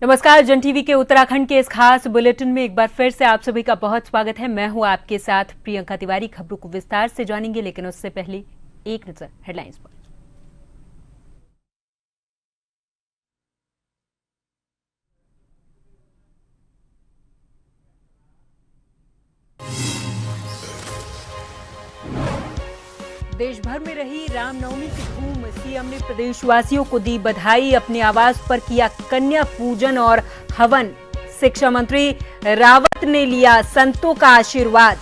नमस्कार। जन टीवी के उत्तराखंड के इस खास बुलेटिन में एक बार फिर से आप सभी का बहुत स्वागत है। मैं हूं आपके साथ प्रियंका तिवारी। खबरों को विस्तार से जानेंगे, लेकिन उससे पहले एक नजर हेडलाइंस पर। देश भर में रही रामनवमी की धूम। सीएम ने प्रदेशवासियों को दी बधाई। अपने आवास पर किया कन्या पूजन और हवन। शिक्षा मंत्री रावत ने लिया संतों का आशीर्वाद।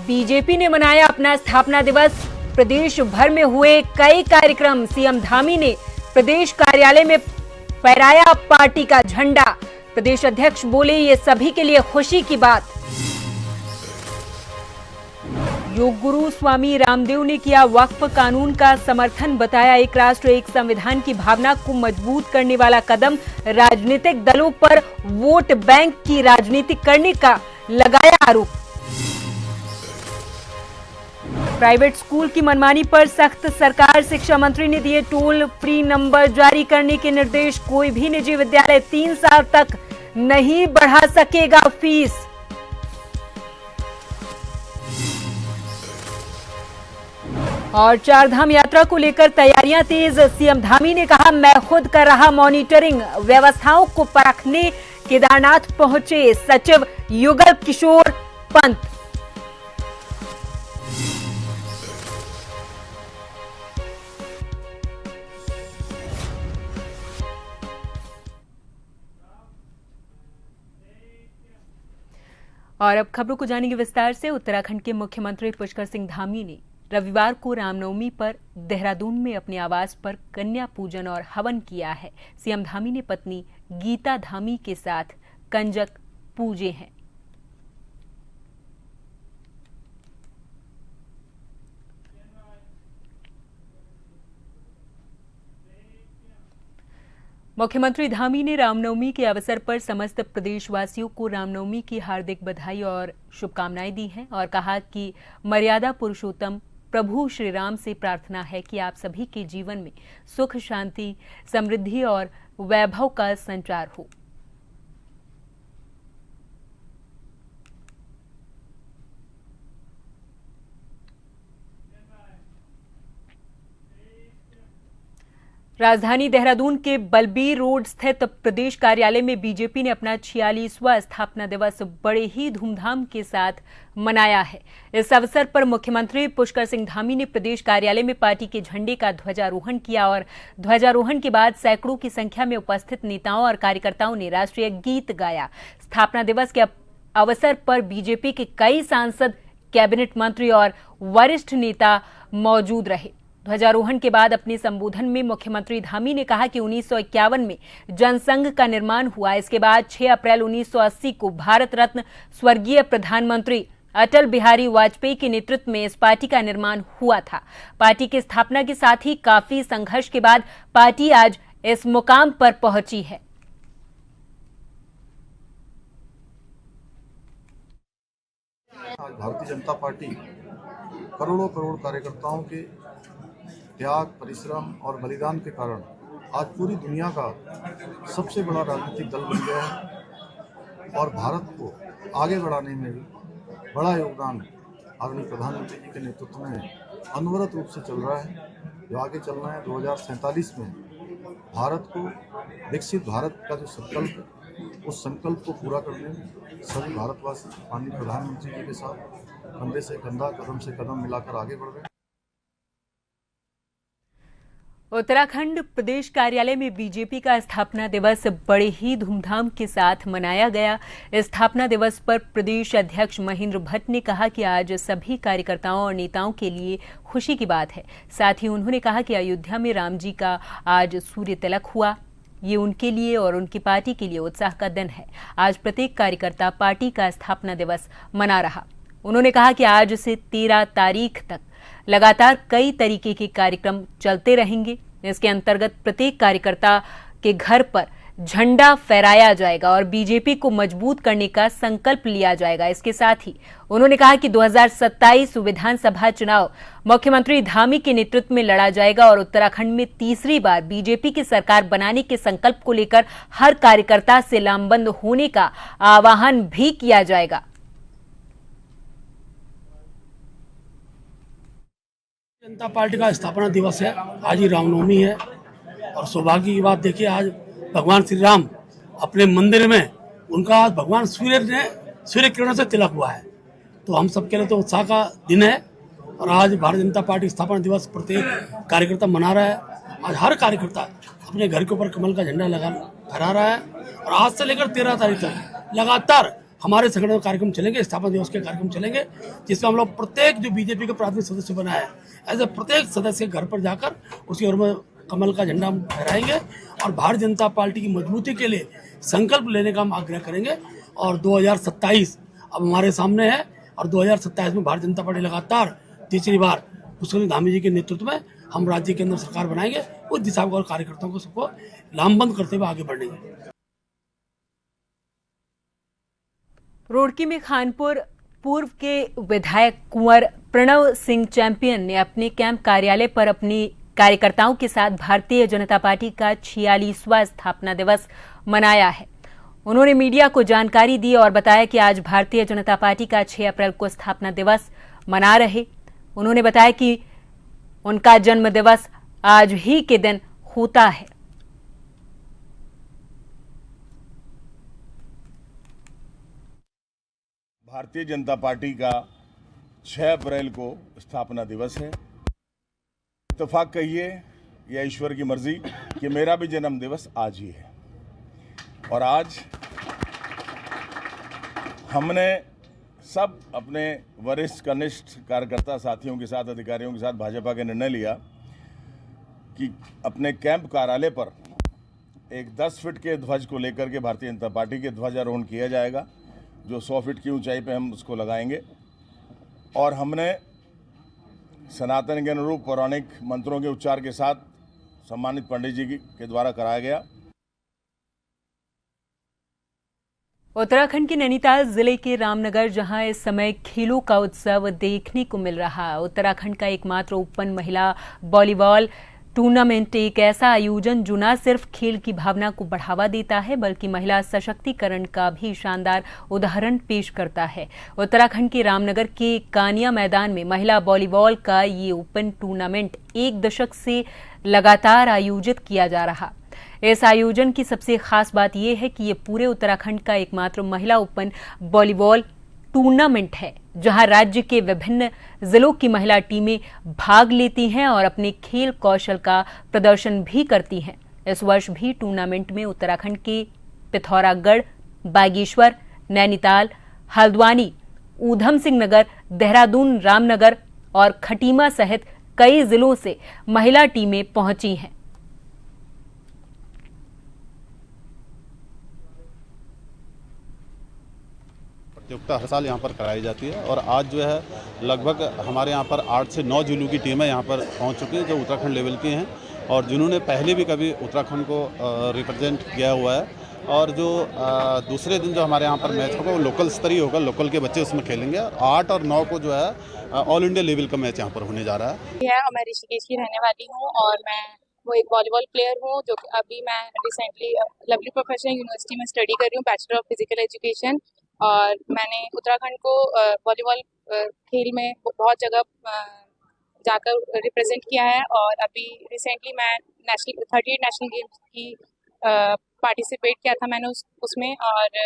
बीजेपी ने मनाया अपना स्थापना दिवस। प्रदेश भर में हुए कई कार्यक्रम। सीएम धामी ने प्रदेश कार्यालय में फहराया पार्टी का झंडा। प्रदेश अध्यक्ष बोले, ये सभी के लिए खुशी की बात। योग गुरु स्वामी रामदेव ने किया वक्फ कानून का समर्थन। बताया, एक राष्ट्र एक संविधान की भावना को मजबूत करने वाला कदम। राजनीतिक दलों पर वोट बैंक की राजनीति करने का लगाया आरोप। प्राइवेट स्कूल की मनमानी पर सख्त सरकार। शिक्षा मंत्री ने दिए टोल फ्री नंबर जारी करने के निर्देश। कोई भी निजी विद्यालय 3 साल तक नहीं बढ़ा सकेगा फीस। और चारधाम यात्रा को लेकर तैयारियां तेज। सीएम धामी ने कहा, मैं खुद कर रहा मॉनिटरिंग। व्यवस्थाओं को परखने केदारनाथ पहुंचे सचिव युगल किशोर पंत। और अब खबरों को जानेंगे विस्तार से। उत्तराखंड के मुख्यमंत्री पुष्कर सिंह धामी ने रविवार को रामनवमी पर देहरादून में अपने आवास पर कन्या पूजन और हवन किया है। सीएम धामी ने पत्नी गीता धामी के साथ कंजक पूजे हैं। मुख्यमंत्री धामी ने रामनवमी के अवसर पर समस्त प्रदेशवासियों को रामनवमी की हार्दिक बधाई और शुभकामनाएं दी हैं और कहा कि मर्यादा पुरुषोत्तम प्रभु श्री राम से प्रार्थना है कि आप सभी के जीवन में सुख, शांति, समृद्धि और वैभव का संचार हो। राजधानी देहरादून के बलबीर रोड स्थित प्रदेश कार्यालय में बीजेपी ने अपना 46वां स्थापना दिवस बड़े ही धूमधाम के साथ मनाया है। इस अवसर पर मुख्यमंत्री पुष्कर सिंह धामी ने प्रदेश कार्यालय में पार्टी के झंडे का ध्वजारोहण किया और ध्वजारोहण के बाद सैकड़ों की संख्या में उपस्थित नेताओं और कार्यकर्ताओं ने राष्ट्रीय गीत गाया। स्थापना दिवस के अवसर पर बीजेपी के कई सांसद, कैबिनेट मंत्री और वरिष्ठ नेता मौजूद रहे। ध्वजारोहण के बाद अपने संबोधन में मुख्यमंत्री धामी ने कहा कि 1951 में जनसंघ का निर्माण हुआ। इसके बाद 6 अप्रैल 1980 को भारत रत्न स्वर्गीय प्रधानमंत्री अटल बिहारी वाजपेयी के नेतृत्व में इस पार्टी का निर्माण हुआ था। पार्टी की स्थापना के साथ ही काफी संघर्ष के बाद पार्टी आज इस मुकाम पर पहुंची है। आज भारतीय जनता पार्टी करोड़ों कार्यकर्ताओं के त्याग, परिश्रम और बलिदान के कारण आज पूरी दुनिया का सबसे बड़ा राजनीतिक दल बन गया है और भारत को आगे बढ़ाने में भी बड़ा योगदान आदरणीय प्रधानमंत्री जी के नेतृत्व में अनवरत रूप से चल रहा है। जो आगे चलना है 2047 में भारत को विकसित भारत का जो संकल्प है, उस संकल्प को पूरा करने में सभी भारतवासी माननीय प्रधानमंत्री जी के साथ कंधे से कंधा, कदम से कदम मिलाकर आगे बढ़ रहे हैं। उत्तराखंड प्रदेश कार्यालय में बीजेपी का स्थापना दिवस बड़े ही धूमधाम के साथ मनाया गया। स्थापना दिवस पर प्रदेश अध्यक्ष महेंद्र भट्ट ने कहा कि आज सभी कार्यकर्ताओं और नेताओं के लिए खुशी की बात है। साथ ही उन्होंने कहा कि अयोध्या में राम जी का आज सूर्य तिलक हुआ। ये उनके लिए और उनकी पार्टी के लिए उत्साह का दिन है। आज प्रत्येक कार्यकर्ता पार्टी का स्थापना दिवस मना रहा। उन्होंने कहा कि आज से 13 तारीख तक लगातार कई तरीके के कार्यक्रम चलते रहेंगे। इसके अंतर्गत प्रत्येक कार्यकर्ता के घर पर झंडा फहराया जाएगा और बीजेपी को मजबूत करने का संकल्प लिया जाएगा। इसके साथ ही उन्होंने कहा कि 2027 विधानसभा चुनाव मुख्यमंत्री धामी के नेतृत्व में लड़ा जाएगा और उत्तराखंड में तीसरी बार बीजेपी की सरकार बनाने के संकल्प को लेकर हर कार्यकर्ता से लामबंद होने का आह्वान भी किया जाएगा। जनता पार्टी का स्थापना दिवस है, आज ही रामनवमी है और सौभाग्य की बात देखिए, आज भगवान श्री राम अपने मंदिर में उनका आज भगवान सूर्य किरणों से तिलक हुआ है। तो हम सबके लिए तो उत्साह का दिन है और आज भारतीय जनता पार्टी स्थापना दिवस प्रत्येक कार्यकर्ता मना रहा है। आज हर कार्यकर्ता अपने घर के ऊपर कमल का झंडा फहरा रहा है और आज से लेकर 13 तारीख तक लगातार हमारे संगठन कार्यक्रम चलेंगे, स्थापना दिवस के कार्यक्रम चलेंगे, जिसमें हम लोग प्रत्येक जो बीजेपी के प्राथमिक सदस्य बना है ऐसे प्रत्येक सदस्य के घर पर जाकर उसके घर में कमल का झंडा हम फहराएंगे और भारतीय जनता पार्टी की मजबूती के लिए संकल्प लेने का हम आग्रह करेंगे। और 2027 अब हमारे सामने है और 2027 में भारतीय जनता पार्टी लगातार तीसरी बार पुष्कर सिंह धामी जी के नेतृत्व में हम राज्य के अंदर सरकार बनाएंगे। उस दिशा में कार्यकर्ताओं को सबको लामबंद करते हुए आगे बढ़ेंगे। रुड़की में खानपुर पूर्व के विधायक कुंवर प्रणव सिंह चैंपियन ने अपने कैंप कार्यालय पर अपनी कार्यकर्ताओं के साथ भारतीय जनता पार्टी का 46वां स्थापना दिवस मनाया है। उन्होंने मीडिया को जानकारी दी और बताया कि आज भारतीय जनता पार्टी का 6 अप्रैल को स्थापना दिवस मना रहे। उन्होंने बताया कि उनका जन्म दिवस आज ही के दिन होता है। भारतीय जनता पार्टी का 6 अप्रैल को स्थापना दिवस है। इत्तेफाक कहिए या ईश्वर की मर्जी कि मेरा भी जन्म दिवस आज ही है और आज हमने सब अपने वरिष्ठ कनिष्ठ कार्यकर्ता साथियों के साथ, अधिकारियों के साथ भाजपा के निर्णय लिया कि अपने कैंप कार्यालय पर एक 10 फीट के ध्वज को लेकर के भारतीय जनता पार्टी के ध्वजारोहण किया जाएगा, जो 100 फीट की ऊंचाई पे हम उसको लगाएंगे। और हमने सनातन के अनुरूप पौराणिक मंत्रों के उच्चार के साथ सम्मानित पंडित जी के द्वारा कराया गया। उत्तराखंड के नैनीताल जिले के रामनगर, जहां इस समय खेलों का उत्सव देखने को मिल रहा है। उत्तराखंड का एकमात्र ओपन महिला वॉलीबॉल टूर्नामेंट एक ऐसा आयोजन जो न सिर्फ खेल की भावना को बढ़ावा देता है बल्कि महिला सशक्तिकरण का भी शानदार उदाहरण पेश करता है। उत्तराखंड के रामनगर के कानिया मैदान में महिला वॉलीबॉल का ये ओपन टूर्नामेंट 1 दशक से लगातार आयोजित किया जा रहा। इस आयोजन की सबसे खास बात यह है कि ये पूरे उत्तराखंड का एकमात्र महिला ओपन वॉलीबॉल टूर्नामेंट है जहां राज्य के विभिन्न जिलों की महिला टीमें भाग लेती हैं और अपने खेल कौशल का प्रदर्शन भी करती हैं। इस वर्ष भी टूर्नामेंट में उत्तराखंड के पिथौरागढ़, बागेश्वर, नैनीताल, हल्द्वानी, ऊधम सिंह नगर, देहरादून, रामनगर और खटीमा सहित कई जिलों से महिला टीमें पहुंची हैं। प्रतियोगिता हर साल यहाँ पर कराई जाती है और आज जो है लगभग हमारे यहाँ पर 8 से 9 जिलों की टीमें यहाँ पर पहुँच चुकी हैं जो उत्तराखंड लेवल की हैं और जिन्होंने पहले भी कभी उत्तराखंड को रिप्रेजेंट किया हुआ है। और जो दूसरे दिन जो हमारे यहाँ पर मैच होगा वो लोकल स्तरीय होगा, लोकल के बच्चे उसमें खेलेंगे। 8 और 9 को जो है ऑल इंडिया लेवल का मैच यहाँ पर होने जा रहा है। मैं ऋषिकेश की रहने वाली हूँ और मैं वो एक वॉलीबॉल प्लेयर हूँ जो अभी मैं रिसेंटली लवली प्रोफेशनल यूनिवर्सिटी में स्टडी कर रही हूँ, बैचलर ऑफ फिजिकल एजुकेशन। और मैंने उत्तराखंड को वॉलीबॉल खेल में बहुत जगह जाकर रिप्रेजेंट किया है और अभी रिसेंटली मैं 38 नेशनल गेम्स की पार्टिसिपेट किया था मैंने उसमें और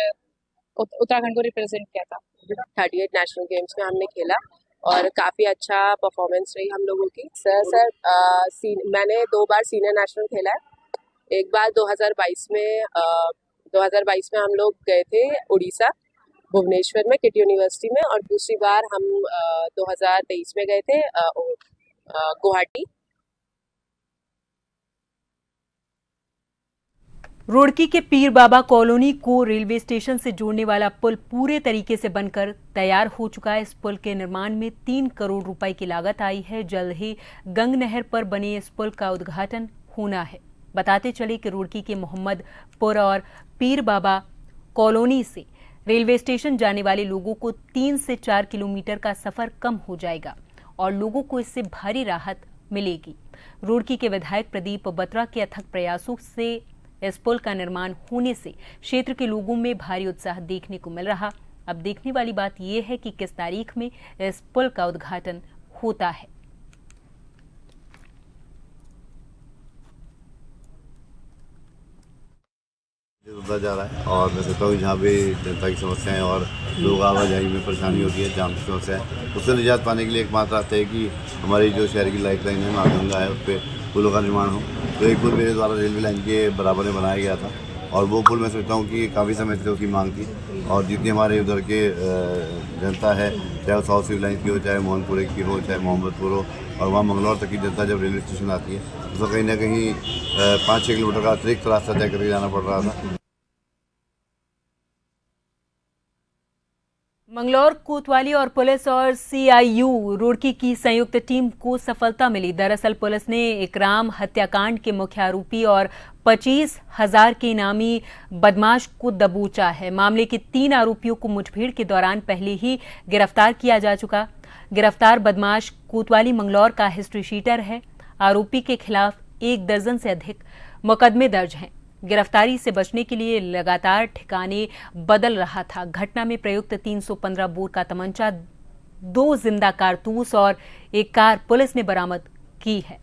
उत्तराखंड को रिप्रेजेंट किया था। 38 नेशनल गेम्स में हमने खेला और काफ़ी अच्छा परफॉर्मेंस रही हम लोगों की। मैंने 2 बार सीनियर नेशनल खेला है। एक बार 2022 में हम लोग गए थे उड़ीसा, भुवनेश्वर में किट यूनिवर्सिटी में, और दूसरी बार हम 2023 में गए थे गुवाहाटी। रुड़की के पीर बाबा कॉलोनी को रेलवे स्टेशन से जोड़ने वाला पुल पूरे तरीके से बनकर तैयार हो चुका है। इस पुल के निर्माण में 3 करोड़ रुपए की लागत आई है। जल्द ही गंग नहर पर बने इस पुल का उद्घाटन होना है। बताते चले कि रुड़की के मोहम्मदपुर और पीर बाबा कॉलोनी से रेलवे स्टेशन जाने वाले लोगों को 3 से 4 किलोमीटर का सफर कम हो जाएगा और लोगों को इससे भारी राहत मिलेगी। रुड़की के विधायक प्रदीप बत्रा के अथक प्रयासों से इस पुल का निर्माण होने से क्षेत्र के लोगों में भारी उत्साह देखने को मिल रहा। अब देखने वाली बात यह है कि किस तारीख में इस पुल का उद्घाटन होता है। होता जा रहा है और मैं सोचता हूँ जहाँ भी जनता की समस्याएं और लोग आवाजाही में परेशानी होती है, जाम की समस्या है, उससे निजात पाने के लिए एकमात्र रास्ता है कि हमारी जो शहर की लाइफ लाइन है माँ गंगा है, उस पर पुलों का निर्माण हो। तो एक पुल मेरे द्वारा रेलवे लाइन के बराबर में बनाया गया था और वो पुल मैं सोचता हूँ कि काफ़ी समय से उसकी मांग थी और जितनी हमारे उधर के जनता है, चाहे वो साउथ सिविल लाइन की हो, चाहे मोहनपुरे की हो, चाहे मोहम्मदपुर हो, और वहाँ मंगलौर तक की जनता जब रेलवे स्टेशन आती है तो कहीं ना कहीं 5-6 किलोमीटर का अतिरिक्त रास्ता तय करके जाना पड़ रहा था। मंगलौर कोतवाली और पुलिस और सीआईयू रुड़की की संयुक्त टीम को सफलता मिली। दरअसल पुलिस ने इकराम हत्याकांड के मुख्य आरोपी और 25,000 के इनामी बदमाश को दबोचा है। मामले के 3 आरोपियों को मुठभेड़ के दौरान पहले ही गिरफ्तार किया जा चुका। गिरफ्तार बदमाश कोतवाली मंगलौर का हिस्ट्री शीटर है। आरोपी के खिलाफ 1 दर्जन से अधिक मुकदमे दर्ज हैं। गिरफ्तारी से बचने के लिए लगातार ठिकाने बदल रहा था। घटना में प्रयुक्त 315 बोर का तमंचा, 2 जिंदा कारतूस और 1 कार पुलिस ने बरामद की है।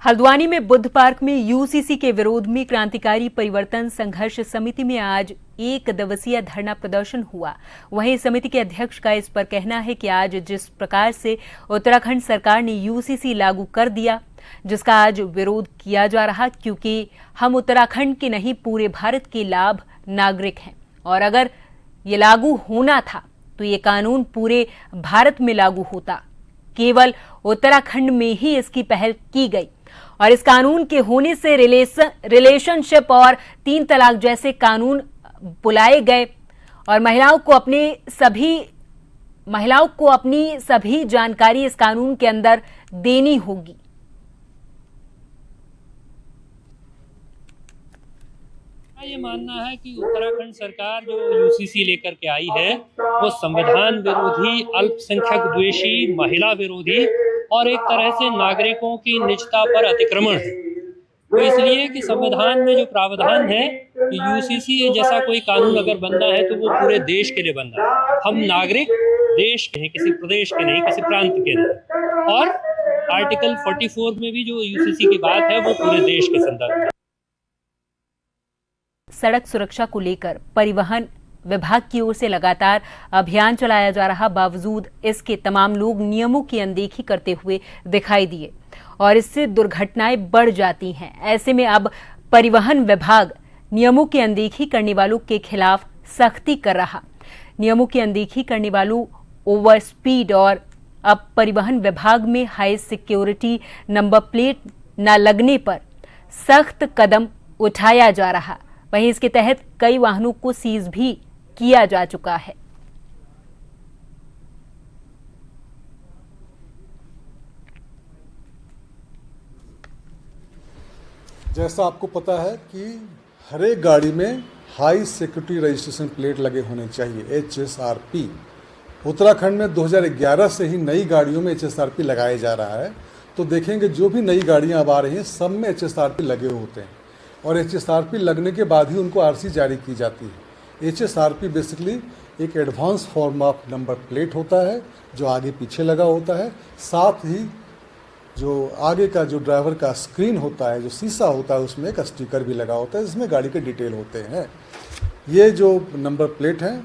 हल्द्वानी में बुद्ध पार्क में यूसीसी के विरोध में क्रांतिकारी परिवर्तन संघर्ष समिति में आज 1 दिवसीय धरना प्रदर्शन हुआ। वहीं समिति के अध्यक्ष का इस पर कहना है कि आज जिस प्रकार से उत्तराखंड सरकार ने यूसीसी लागू कर दिया, जिसका आज विरोध किया जा रहा, क्योंकि हम उत्तराखंड के नहीं पूरे भारत के लाभ नागरिक हैं और अगर ये लागू होना था तो ये कानून पूरे भारत में लागू होता। केवल उत्तराखंड में ही इसकी पहल की गई और इस कानून के होने से रिलेशनशिप और 3 तलाक जैसे कानून बुलाए गए और महिलाओं को अपनी सभी जानकारी इस कानून के अंदर देनी होगी। ये मानना है कि उत्तराखंड सरकार जो यूसीसी लेकर के आई है वो संविधान विरोधी, अल्पसंख्यक द्वेषी, महिला विरोधी और एक तरह से नागरिकों की निजता पर अतिक्रमण है। वो इसलिए कि संविधान में जो प्रावधान है कि यूसीसी जैसा कोई कानून अगर बनना है तो वो पूरे देश के लिए बनना है। हम नागरिक देश के हैं, किसी प्रदेश के नहीं, किसी प्रांत के नहीं। और आर्टिकल 44 में भी जो यूसीसी की बात है वो पूरे देश के संदर्भ में। सड़क सुरक्षा को लेकर परिवहन विभाग की ओर से लगातार अभियान चलाया जा रहा, बावजूद इसके तमाम लोग नियमों की अनदेखी करते हुए दिखाई दिए और इससे दुर्घटनाएं बढ़ जाती हैं। ऐसे में अब परिवहन विभाग नियमों की अनदेखी करने वालों के खिलाफ सख्ती कर रहा। नियमों की अनदेखी करने वालों, ओवर स्पीड और अब परिवहन विभाग में हाई सिक्योरिटी नंबर प्लेट न लगने पर सख्त कदम उठाया जा रहा। वहीं इसके तहत कई वाहनों को सीज भी किया जा चुका है। जैसा आपको पता है कि हर एक गाड़ी में हाई सिक्योरिटी रजिस्ट्रेशन प्लेट लगे होने चाहिए, HSRP। उत्तराखंड में 2011 से ही नई गाड़ियों में HSRP लगाया जा रहा है। तो देखेंगे जो भी नई गाड़ियां अब आ रही हैं सब में HSRP लगे होते हैं और HSRP लगने के बाद ही उनको RC जारी की जाती है। HSRP बेसिकली एक advance form of number plate होता है जो आगे पीछे लगा होता है। साथ ही जो आगे का जो ड्राइवर का स्क्रीन होता है, जो शीशा होता है, उसमें एक स्टिकर भी लगा होता है जिसमें गाड़ी के डिटेल होते हैं। ये जो नंबर प्लेट हैं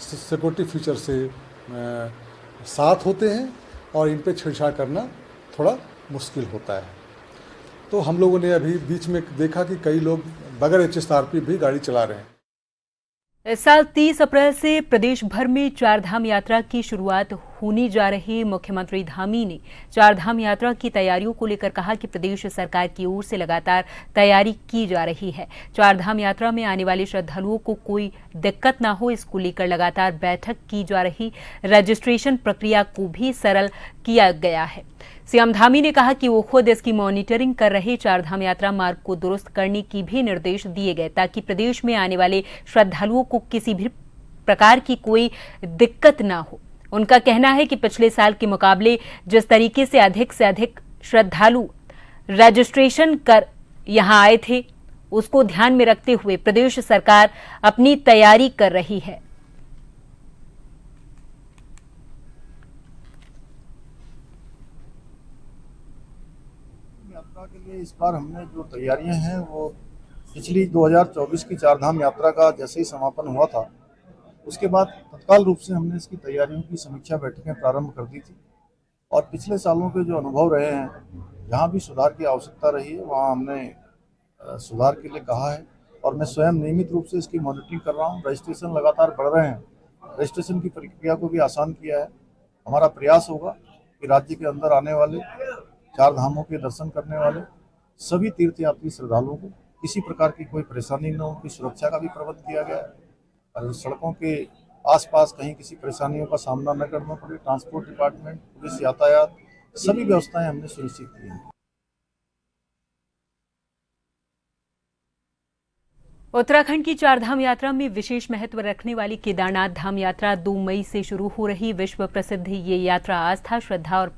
सिक्योरिटी फीचर से साथ होते हैं और इन पे छेड़छाड़ करना थोड़ा मुश्किल होता है। तो हम लोगों ने अभी बीच में देखा कि कई लोग बगैर HSRP भी गाड़ी चला रहे हैं। इस साल 30 अप्रैल से प्रदेश भर में 4 धाम यात्रा की शुरुआत होने जा रही। मुख्यमंत्री धामी ने चारधाम यात्रा की तैयारियों को लेकर कहा कि प्रदेश सरकार की ओर से लगातार तैयारी की जा रही है। चारधाम यात्रा में आने वाले श्रद्धालुओं को कोई दिक्कत न हो, इसको लेकर लगातार बैठक की जा रही। रजिस्ट्रेशन प्रक्रिया को भी सरल किया गया है। सीएम धामी ने कहा कि वो खुद इसकी मॉनिटरिंग कर रहे। चारधाम यात्रा मार्ग को दुरुस्त करने की भी निर्देश दिए गए ताकि प्रदेश में आने वाले श्रद्धालुओं को किसी भी प्रकार की कोई दिक्कत ना हो। उनका कहना है कि पिछले साल के मुकाबले जिस तरीके से अधिक श्रद्धालु रजिस्ट्रेशन कर यहां आए थे, उसको ध्यान में रखते हुए प्रदेश सरकार अपनी तैयारी कर रही है। यात्रा के लिए इस बार हमने जो तैयारियां हैं वो पिछली 2024 की चारधाम यात्रा का जैसे ही समापन हुआ था, उसके बाद तत्काल रूप से हमने इसकी तैयारियों की समीक्षा बैठकें प्रारंभ कर दी थी और पिछले सालों के जो अनुभव रहे हैं, जहां भी सुधार की आवश्यकता रही है वहां हमने सुधार के लिए कहा है और मैं स्वयं नियमित रूप से इसकी मॉनिटरिंग कर रहा हूं। रजिस्ट्रेशन लगातार बढ़ रहे हैं, रजिस्ट्रेशन की प्रक्रिया को भी आसान किया है। हमारा प्रयास होगा कि राज्य के अंदर आने वाले चार धामों के दर्शन करने वाले सभी तीर्थयात्री श्रद्धालुओं को किसी प्रकार की कोई परेशानी न हो, उनकी सुरक्षा का भी प्रबंध किया गया है और सड़कों के आसपास कहीं किसी परेशानियों का सामना न करना पड़े। ट्रांसपोर्ट डिपार्टमेंट, पुलिस, यातायात, सभी व्यवस्थाएं हमने सुनिश्चित की हैं। उत्तराखंड की चारधाम यात्रा में विशेष महत्व रखने वाली केदारनाथ धाम यात्रा 2 मई से शुरू हो रही। विश्व प्रसिद्ध ये यात्रा आस्था, श्रद्धा और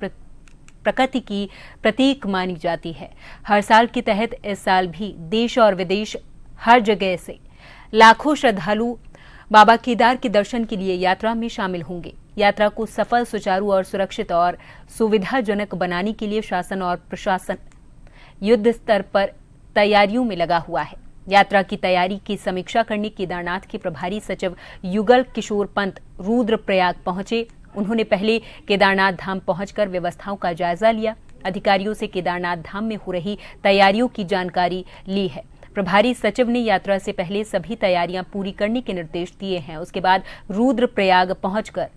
प्रकृति की प्रतीक मानी जाती है। हर साल के तहत इस साल भी देश और विदेश हर जगह से लाखों श्रद्धालु बाबा केदार के दर्शन के लिए यात्रा में शामिल होंगे। यात्रा को सफल, सुचारू और सुरक्षित और सुविधाजनक बनाने के लिए शासन और प्रशासन युद्ध स्तर पर तैयारियों में लगा हुआ है। यात्रा की तैयारी की समीक्षा करने केदारनाथ के प्रभारी सचिव युगल किशोर पंत रुद्रप्रयाग पहुंचे। उन्होंने पहले केदारनाथ धाम पहुंचकर व्यवस्थाओं का जायजा लिया। अधिकारियों से केदारनाथ धाम में हो रही तैयारियों की जानकारी ली है। प्रभारी सचिव ने यात्रा से पहले सभी तैयारियां पूरी करने के निर्देश दिए हैं। उसके बाद रुद्रप्रयाग पहुंचकर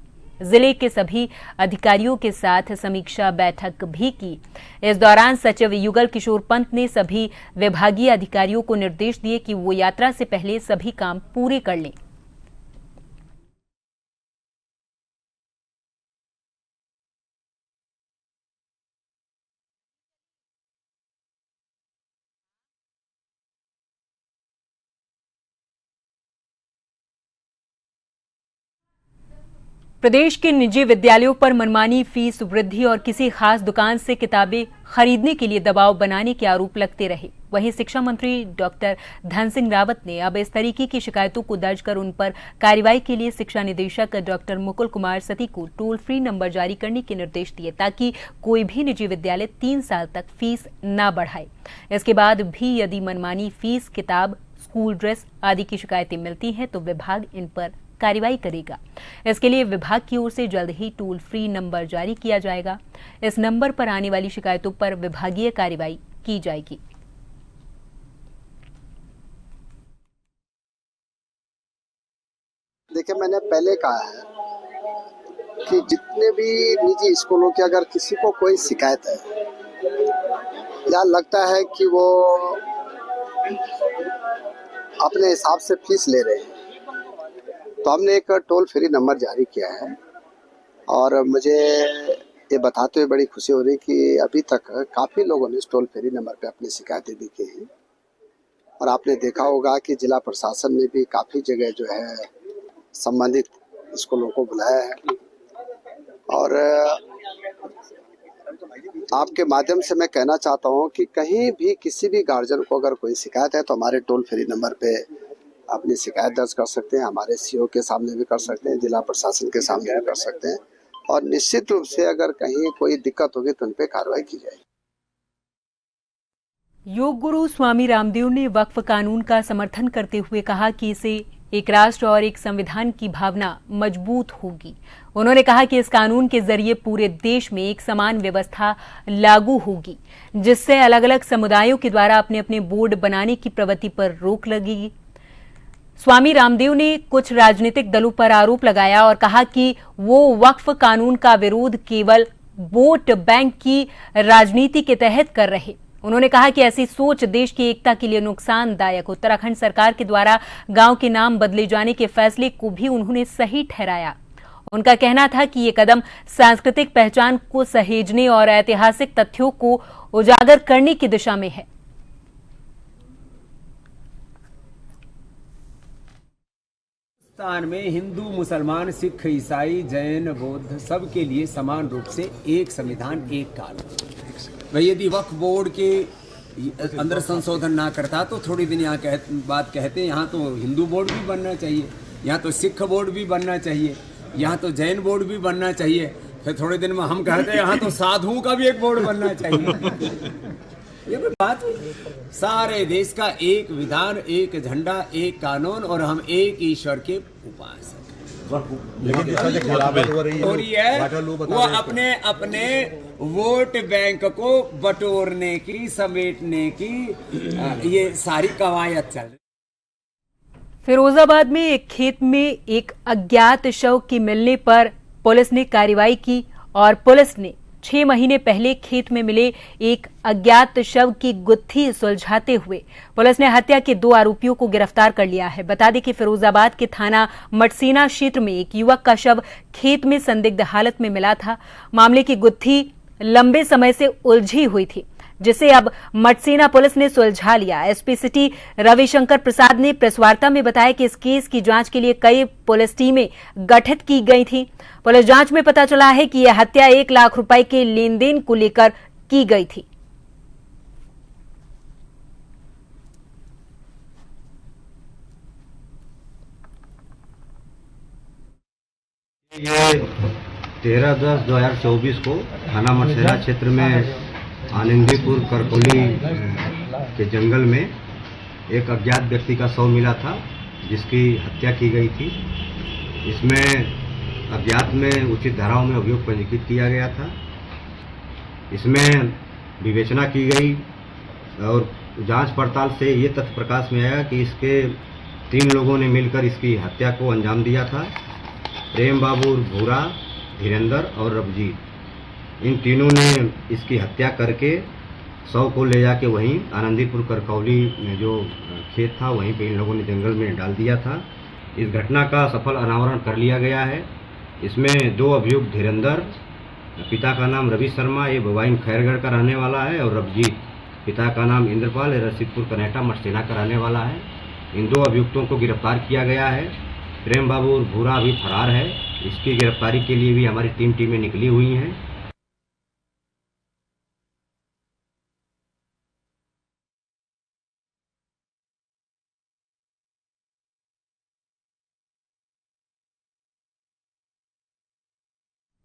जिले के सभी अधिकारियों के साथ समीक्षा बैठक भी की। इस दौरान सचिव युगल किशोर पंत ने सभी विभागीय अधिकारियों को निर्देश दिए कि वो यात्रा से पहले सभी काम पूरे कर लें। प्रदेश के निजी विद्यालयों पर मनमानी फीस वृद्धि और किसी खास दुकान से किताबें खरीदने के लिए दबाव बनाने के आरोप लगते रहे। वहीं शिक्षा मंत्री डॉक्टर धन सिंह रावत ने अब इस तरीके की शिकायतों को दर्ज कर उन पर कार्रवाई के लिए शिक्षा निदेशक डॉक्टर मुकुल कुमार सती को टोल फ्री नंबर जारी करने के निर्देश दिए ताकि कोई भी निजी विद्यालय 3 साल तक फीस न बढ़ाए। इसके बाद भी यदि मनमानी फीस, किताब, स्कूल ड्रेस आदि की शिकायतें मिलती हैं तो विभाग इन पर कार्रवाई करेगा। इसके लिए विभाग की ओर से जल्द ही टोल फ्री नंबर जारी किया जाएगा। इस नंबर पर आने वाली शिकायतों पर विभागीय कार्रवाई की जाएगी। देखिए, मैंने पहले कहा है कि जितने भी निजी स्कूलों की अगर किसी को कोई शिकायत है या लगता है कि वो अपने हिसाब से फीस ले रहे हैं तो हमने एक टोल फ्री नंबर जारी किया है और मुझे ये बताते हुए बड़ी खुशी हो रही कि अभी तक काफ़ी लोगों ने इस टोल फ्री नंबर पे अपनी शिकायतें भी की हैं और आपने देखा होगा कि जिला प्रशासन ने भी काफ़ी जगह जो है संबंधित स्कूलों को बुलाया है और आपके माध्यम से मैं कहना चाहता हूँ कि कहीं भी किसी भी गार्जियन को अगर कोई शिकायत है तो हमारे टोल फ्री नंबर पे अपनी शिकायत दर्ज कर सकते हैं। हमारे सीओ के सामने भी कर सकते हैं, जिला प्रशासन के सामने भी कर सकते हैं और निश्चित रूप से अगर कहीं कोई दिक्कत होगी तो उन पे कार्रवाई की जाएगी। योग गुरु स्वामी रामदेव ने वक्फ कानून का समर्थन करते हुए कहा कि इससे एक राष्ट्र और एक संविधान की भावना मजबूत होगी। उन्होंने कहा कि इस कानून के जरिए पूरे देश में एक समान व्यवस्था लागू होगी जिससे अलग अलग समुदायों के द्वारा अपने अपने बोर्ड बनाने की प्रवृत्ति पर रोक लगेगी। स्वामी रामदेव ने कुछ राजनीतिक दलों पर आरोप लगाया और कहा कि वो वक्फ कानून का विरोध केवल वोट बैंक की राजनीति के तहत कर रहे। उन्होंने कहा कि ऐसी सोच देश की एकता के लिए नुकसानदायक। उत्तराखंड सरकार के द्वारा गांव के नाम बदले जाने के फैसले को भी उन्होंने सही ठहराया। उनका कहना था कि ये कदम सांस्कृतिक पहचान को सहेजने और ऐतिहासिक तथ्यों को उजागर करने की दिशा में है। हिंदुस्तान में हिंदू, मुसलमान, सिख, ईसाई, जैन, बौद्ध सबके लिए समान रूप से एक संविधान, एक कानून। भाई यदि वक्फ बोर्ड के अंदर संशोधन ना करता तो थोड़ी दिन यहाँ बात कहते यहाँ तो हिंदू बोर्ड भी बनना चाहिए, यहाँ तो सिख बोर्ड भी बनना चाहिए, यहाँ तो जैन बोर्ड भी बनना चाहिए। फिर थोड़े दिन में हम कहते यहाँ तो साधुओं का भी एक बोर्ड बनना चाहिए। ये कोई बात हुई? सारे देश का एक विधान, एक झंडा, एक कानून और हम एक ईश्वर के उपासक। और ये वो अपने अपने वोट बैंक को बटोरने की, समेटने की ये सारी कवायद चल रही। फिरोजाबाद में एक खेत में एक अज्ञात शव के मिलने पर पुलिस ने कार्रवाई की और पुलिस ने 6 महीने पहले खेत में मिले एक अज्ञात शव की गुत्थी सुलझाते हुए पुलिस ने हत्या के 2 आरोपियों को गिरफ्तार कर लिया है। बता दें कि फिरोजाबाद के थाना मटसीना क्षेत्र में एक युवक का शव खेत में संदिग्ध हालत में मिला था। मामले की गुत्थी लंबे समय से उलझी हुई थी, जिसे अब मटसीना पुलिस ने सुलझा लिया। एसपी सिटी रविशंकर प्रसाद ने प्रेस वार्ता में बताया कि इस केस की जांच के लिए कई पुलिस टीमें गठित की गई थी। पुलिस जांच में पता चला है कि यह हत्या 1 लाख रुपए के लेन देन को लेकर की गई थी। ये 13/10/2024 को थाना मटसेरा क्षेत्र में आनंदीपुर करकोली के जंगल में एक अज्ञात व्यक्ति का शव मिला था, जिसकी हत्या की गई थी। इसमें अज्ञात में उचित धाराओं में अभियोग पंजीकृत किया गया था। इसमें विवेचना की गई और जांच पड़ताल से ये तथ्य प्रकाश में आया कि इसके 3 लोगों ने मिलकर इसकी हत्या को अंजाम दिया था। प्रेम बाबू भूरा, धीरेंद्र और रबजीत, इन तीनों ने इसकी हत्या करके शव को ले जाके वहीं आनंदीपुर करकौली में जो खेत था वहीं पे इन लोगों ने जंगल में डाल दिया था। इस घटना का सफल अनावरण कर लिया गया है। इसमें 2 अभियुक्त धीरेंद्र, पिता का नाम रवि शर्मा, ये बवाइन खैरगढ़ का रहने वाला है, और रबजीत, पिता का नाम इंद्रपाल, रसीदपुर कनेटा मटसेना का रहने वाला है। इन 2 अभियुक्तों को गिरफ्तार किया गया है। प्रेम बाबू भूरा अभी फरार है। इसकी गिरफ्तारी के लिए भी हमारी 3 टीमें निकली हुई हैं।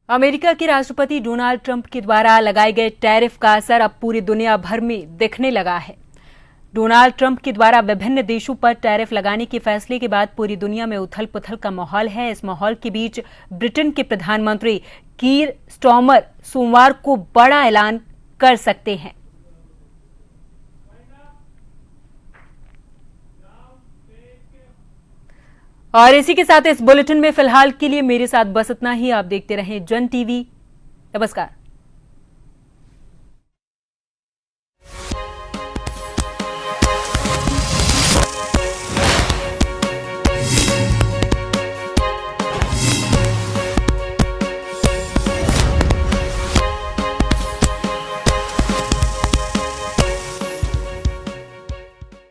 अमेरिका के राष्ट्रपति डोनाल्ड ट्रंप के द्वारा लगाए गए टैरिफ का असर अब पूरी दुनिया भर में दिखने लगा है। डोनाल्ड ट्रंप के द्वारा विभिन्न देशों पर टैरिफ लगाने के फैसले के बाद पूरी दुनिया में उथल-पुथल का माहौल है। इस माहौल के बीच ब्रिटेन के प्रधानमंत्री कीर स्टार्मर सोमवार को बड़ा ऐलान कर सकते हैं। और इसी के साथ इस बुलेटिन में फिलहाल के लिए मेरे साथ बस इतना ही। आप देखते रहें जन टीवी। नमस्कार।